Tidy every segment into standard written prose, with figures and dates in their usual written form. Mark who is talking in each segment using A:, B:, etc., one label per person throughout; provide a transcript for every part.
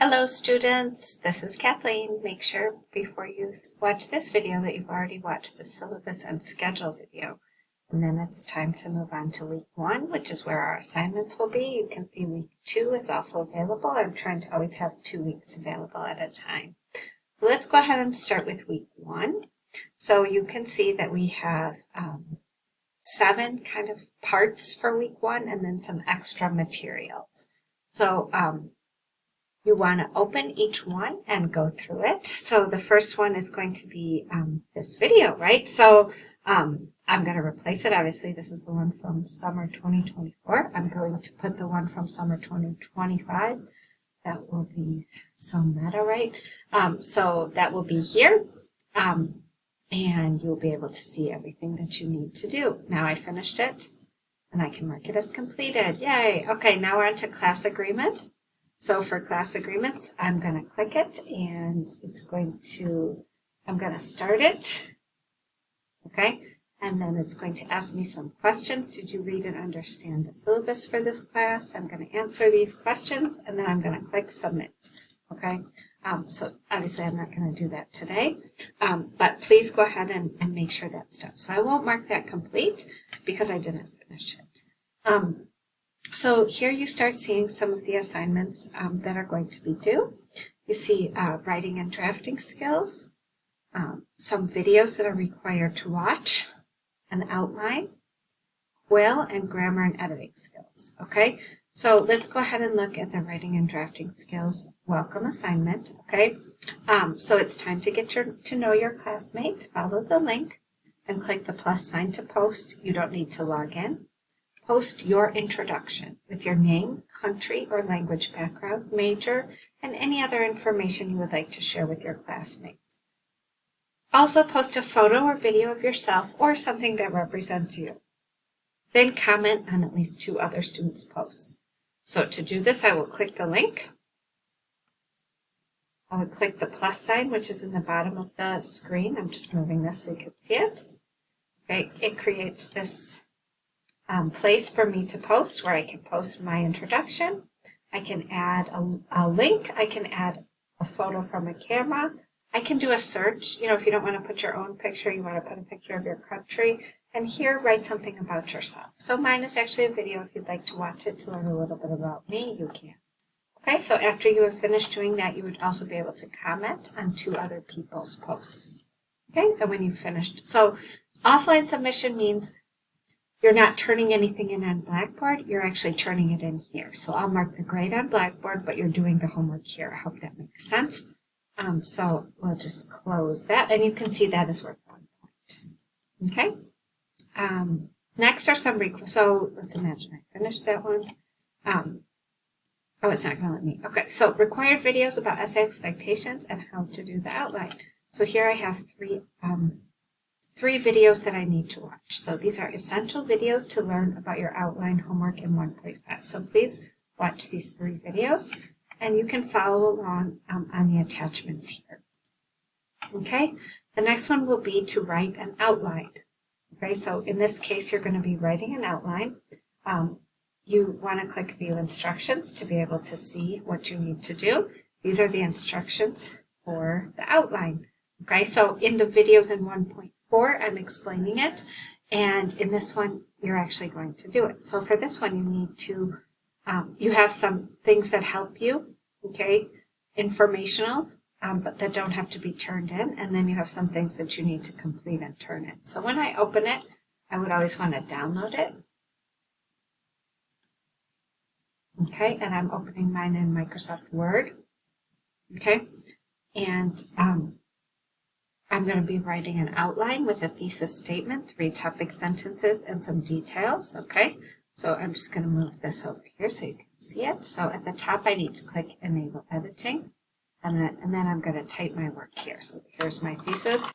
A: Hello students, this is Kathleen. Make sure before you watch this video that you've already watched the syllabus and schedule video. And then it's time to move on to week 1, which is where our assignments will be. You can see week 2 is also available. I'm trying to always have 2 weeks available at a time. So let's go ahead and start with week 1. So you can see that we have 7 kind of parts for week 1 and then some extra materials. So you want to open each one and go through it. So the first one is going to be this video, right? So I'm going to replace it. Obviously, this is the one from summer 2024. I'm going to put the one from summer 2025. That will be so meta, right? So that will be here. And you'll be able to see everything that you need to do. Now I finished it, and I can mark it as completed. Yay! Okay, now we're on to class agreements. So for class agreements, I'm going to click it, and I'm going to start it. Okay, and then it's going to ask me some questions. Did you read and understand the syllabus for this class? I'm going to answer these questions, and then I'm going to click submit. Okay. So obviously I'm not going to do that today, but please go ahead and make sure that's done. So I won't mark that complete because I didn't finish it. So here you start seeing some of the assignments that are going to be due. You see writing and drafting skills, some videos that are required to watch, an outline, quill, and grammar and editing skills. Okay. So let's go ahead and look at the writing and drafting skills welcome assignment, okay? So it's time to get to know your classmates. Follow the link and click the plus sign to post. You don't need to log in. Post your introduction with your name, country, or language background, major, and any other information you would like to share with your classmates. Also post a photo or video of yourself or something that represents you. Then comment on at least 2 other students' posts. So to do this, I will click the link. I will click the plus sign, which is in the bottom of the screen. I'm just moving this so you can see it. Okay, it creates this place for me to post where I can post my introduction. I can add a link. I can add a photo from a camera. I can do a search. You know, if you don't want to put your own picture, you want to put a picture of your country. And here, write something about yourself. So mine is actually a video. If you'd like to watch it to learn a little bit about me, you can. Okay, so after you have finished doing that, you would also be able to comment on 2 other people's posts. Okay, and when you've finished. So offline submission means you're not turning anything in on Blackboard. You're actually turning it in here. So I'll mark the grade on Blackboard, but you're doing the homework here. I hope that makes sense. So we'll just close that, and you can see that is worth 1 point. Okay. Next are some so let's imagine I finished that one. Oh, it's not going to let me. Okay, so required videos about essay expectations and how to do the outline. So here I have 3 videos that I need to watch. So these are essential videos to learn about your outline homework in 1.5. So please watch these 3 videos, and you can follow along on the attachments here. Okay, the next one will be to write an outline. Okay, so in this case, you're going to be writing an outline. You want to click View Instructions to be able to see what you need to do. These are the instructions for the outline. Okay, so in the videos in 1.4, I'm explaining it, and in this one, you're actually going to do it. So for this one, you need to, you have some things that help you, okay, informational, but that don't have to be turned in, and then you have some things that you need to complete and turn in. So when I open it, I would always want to download it. Okay, and I'm opening mine in Microsoft Word. Okay, and I'm going to be writing an outline with a thesis statement, 3 topic sentences, and some details. Okay, so I'm just going to move this over here so you can see it. So at the top, I need to click Enable Editing. And then I'm going to type my work here. So here's my thesis.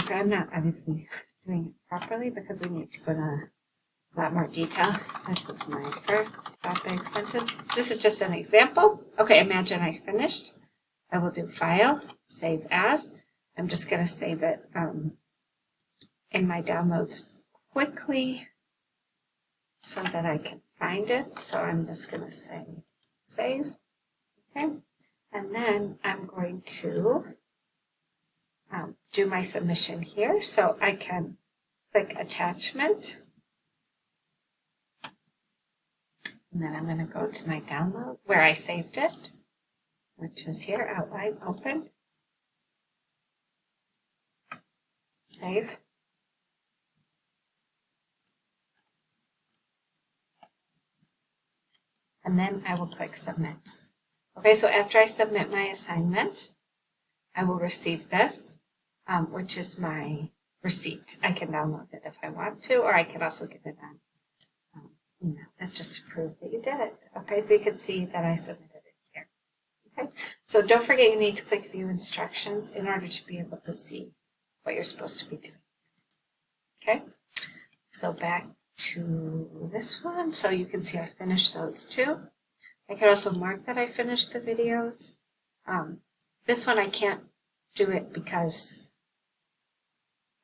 A: Okay, I'm not obviously doing it properly because we need to go to a lot more detail. This is my first topic sentence. This is just an example. Okay, imagine I finished. I will do File, Save As. I'm just going to save it in my downloads quickly so that I can find it. So I'm just going to say Save. Okay, and then I'm going to do my submission here, so I can click attachment, and then I'm going to go to my download where I saved it, which is here, outline, open, save. And then I will click submit. Okay, so after I submit my assignment, I will receive this, which is my receipt. I can download it if I want to, or I can also get it on email. That's just to prove that you did it. Okay, so you can see that I submitted it here. Okay, so don't forget you need to click view instructions in order to be able to see what you're supposed to be doing. Okay, let's go back to this one so you can see I finished those two. I can also mark that I finished the videos. This one I can't do it because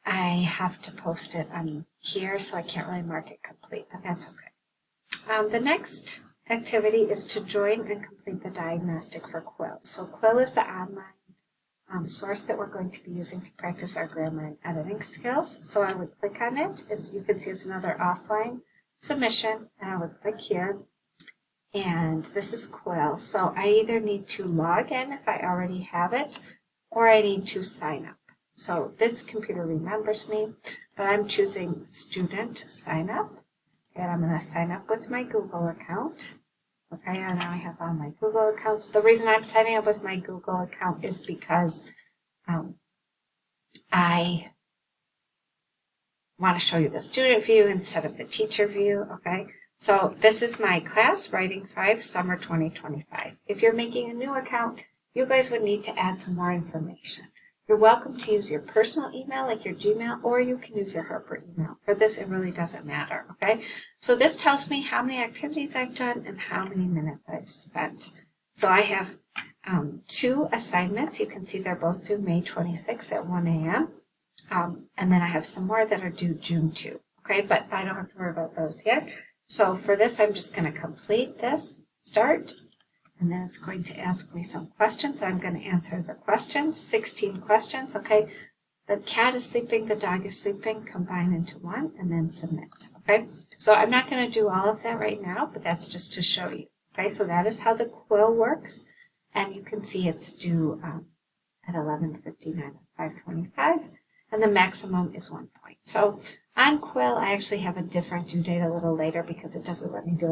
A: I have to post it on here, so I can't really mark it complete, but that's okay. The next activity is to join and complete the diagnostic for Quill. So Quill is the online source that we're going to be using to practice our grammar and editing skills. So I would click on it. You can see it's another offline submission, and I would click here. And this is Quill. So I either need to log in if I already have it, or I need to sign up. So this computer remembers me, but I'm choosing student sign up. And I'm going to sign up with my Google account. Okay, and now I have all my Google accounts. The reason I'm signing up with my Google account is because I want to show you the student view instead of the teacher view. Okay, so this is my class, Writing 5, Summer 2025. If you're making a new account, you guys would need to add some more information. You're welcome to use your personal email, like your Gmail, or you can use your Harper email. For this, it really doesn't matter, okay? So this tells me how many activities I've done and how many minutes I've spent. So I have 2 assignments. You can see they're both due May 26th at 1 a.m. And then I have some more that are due June 2, okay? But I don't have to worry about those yet. So for this, I'm just going to complete this, start. And then it's going to ask me some questions. I'm going to answer the questions, 16 questions, okay? The cat is sleeping, the dog is sleeping, combine into one, and then submit, okay? So I'm not going to do all of that right now, but that's just to show you, okay? So that is how the Quill works. And you can see it's due at 11:59 at 5:25, and the maximum is 1 point. So on Quill, I actually have a different due date a little later because it doesn't let me do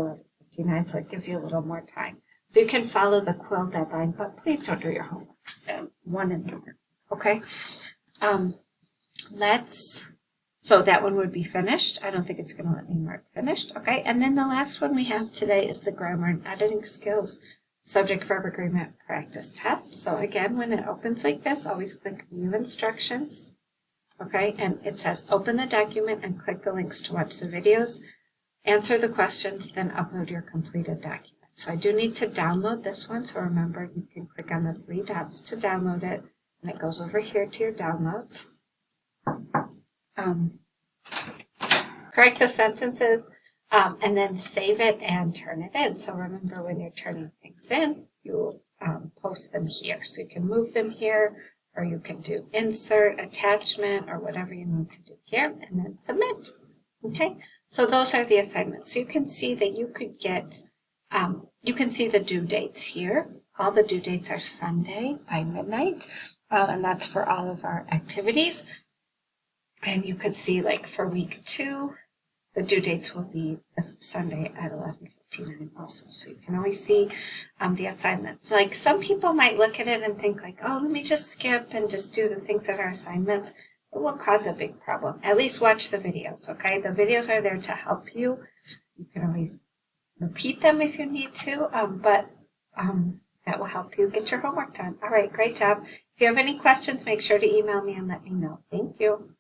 A: 11:59, so it gives you a little more time. So you can follow the Quill deadline, but please don't do your homeworks at 1 in the morning, okay? So that one would be finished. I don't think it's going to let me mark finished, okay? And then the last one we have today is the grammar and editing skills subject verb agreement practice test. So again, when it opens like this, always click view instructions, okay? And it says open the document and click the links to watch the videos, answer the questions, then upload your completed document. So I do need to download this one. So remember, you can click on the 3 dots to download it, and it goes over here to your downloads. Correct the sentences, and then save it and turn it in. So remember, when you're turning things in, you post them here. So you can move them here, or you can do insert, attachment, or whatever you need to do here, and then submit. Okay, so those are the assignments. So you can see that you could get, you can see the due dates here. All the due dates are Sunday by midnight, and that's for all of our activities. And you could see, like, for week 2, the due dates will be Sunday at 11:59 also. So you can always see the assignments. Like, some people might look at it and think, like, oh, let me just skip and just do the things that are assignments. It will cause a big problem. At least watch the videos, okay? The videos are there to help you. You can always repeat them if you need to, but that will help you get your homework done. All right, great job. If you have any questions, make sure to email me and let me know. Thank you.